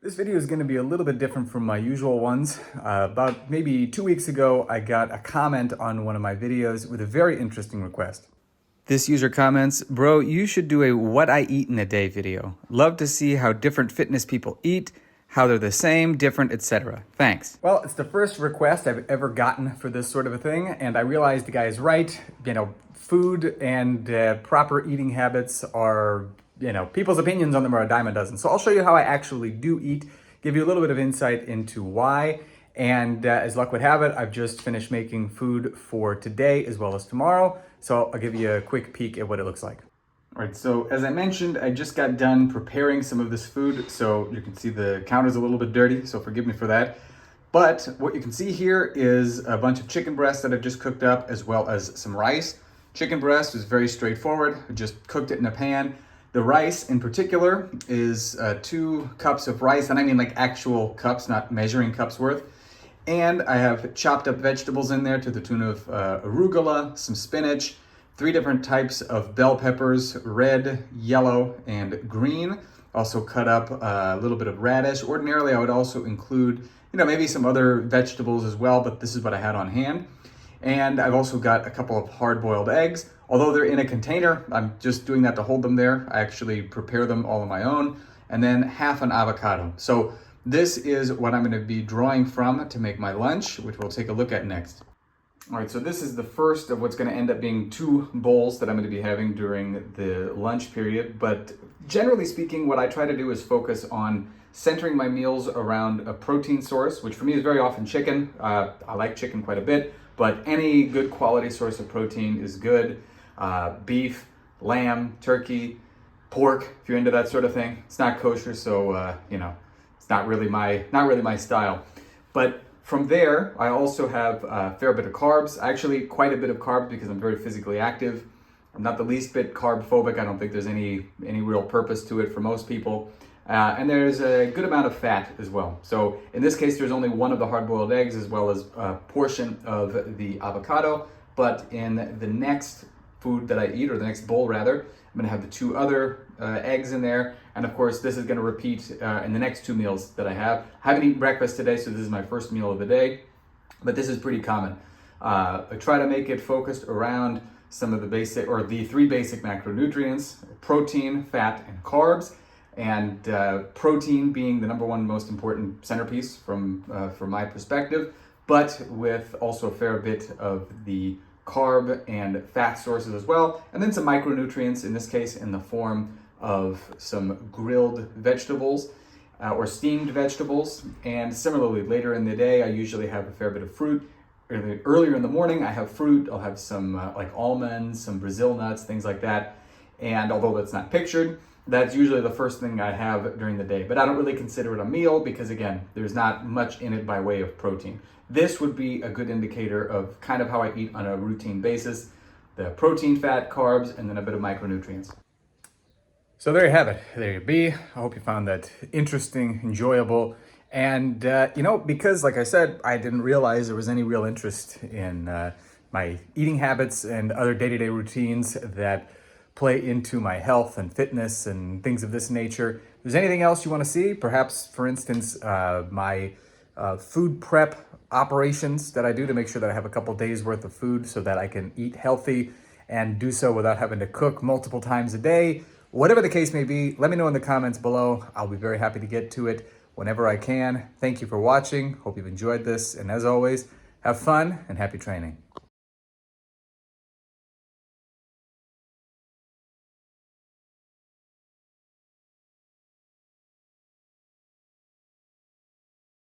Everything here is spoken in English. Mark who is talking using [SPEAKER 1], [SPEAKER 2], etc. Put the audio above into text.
[SPEAKER 1] This video is going to be a little bit different from my usual ones. About maybe 2 weeks ago, I got a comment on one of my videos with a very interesting request. This user comments, "Bro, you should do a what I eat in a day video. Love to see how different fitness people eat, how they're the same, different, etc. Thanks." Well, it's the first request I've ever gotten for this sort of a thing, and I realized the guy is right. Food and proper eating habits are, people's opinions on them are a dime a dozen. So I'll show you how I actually do eat, give you a little bit of insight into why. And as luck would have it, I've just finished making food for today as well as tomorrow. So I'll give you a quick peek at what it looks like. All right, so as I mentioned, I just got done preparing some of this food. So you can see the counter's a little bit dirty, so forgive me for that. But what you can see here is a bunch of chicken breasts that I've just cooked up, as well as some rice. Chicken breast is very straightforward. I just cooked it in a pan. The rice in particular is 2 cups of rice, and I mean like actual cups, not measuring cups worth. And I have chopped up vegetables in there to the tune of arugula, some spinach, 3 different types of bell peppers, red, yellow, and green. Also cut up a little bit of radish. Ordinarily, I would also include, maybe some other vegetables as well, but this is what I had on hand. And I've also got a couple of hard-boiled eggs. Although they're in a container, I'm just doing that to hold them there. I actually prepare them all on my own. And then half an avocado. So this is what I'm going to be drawing from to make my lunch, which we'll take a look at next. All right, so this is the first of what's going to end up being 2 bowls that I'm going to be having during the lunch period. But generally speaking, what I try to do is focus on centering my meals around a protein source, which for me is very often chicken. I like chicken quite a bit, but any good quality source of protein is good. Beef, lamb, turkey, pork, if you're into that sort of thing. It's not kosher, so it's not really my style. But from there, I also have a fair bit of carbs. Actually, quite a bit of carbs because I'm very physically active. I'm not the least bit carb phobic. I don't think there's any real purpose to it for most people. And there's a good amount of fat as well. So in this case, there's only 1 of the hard-boiled eggs as well as a portion of the avocado. But in the next food that I eat, or the next bowl rather, I'm gonna have the 2 other eggs in there. And of course, this is gonna repeat in the next 2 meals that I have. I haven't eaten breakfast today, so this is my first meal of the day, but this is pretty common. I try to make it focused around some of the basic, or the 3 basic macronutrients: protein, fat, and carbs. And protein being the number 1 most important centerpiece from my perspective, but with also a fair bit of the carb and fat sources as well, and then some micronutrients, in this case in the form of some grilled vegetables or steamed vegetables. And similarly, later in the day, I usually have a fair bit of fruit. Earlier in the morning, I have fruit. I'll have some like almonds, some Brazil nuts, things like that. And although that's not pictured, that's usually the first thing I have during the day. But I don't really consider it a meal because, again, there's not much in it by way of protein. This would be a good indicator of kind of how I eat on a routine basis: the protein, fat, carbs, and then a bit of micronutrients. So there you have it. There you be. I hope you found that interesting, enjoyable. And, because, like I said, I didn't realize there was any real interest in my eating habits and other day-to-day routines that play into my health and fitness and things of this nature. If there's anything else you want to see, perhaps, for instance, my food prep operations that I do to make sure that I have a couple days worth of food so that I can eat healthy and do so without having to cook multiple times a day. Whatever the case may be, let me know in the comments below. I'll be very happy to get to it whenever I can. Thank you for watching. Hope you've enjoyed this. And as always, have fun and happy training.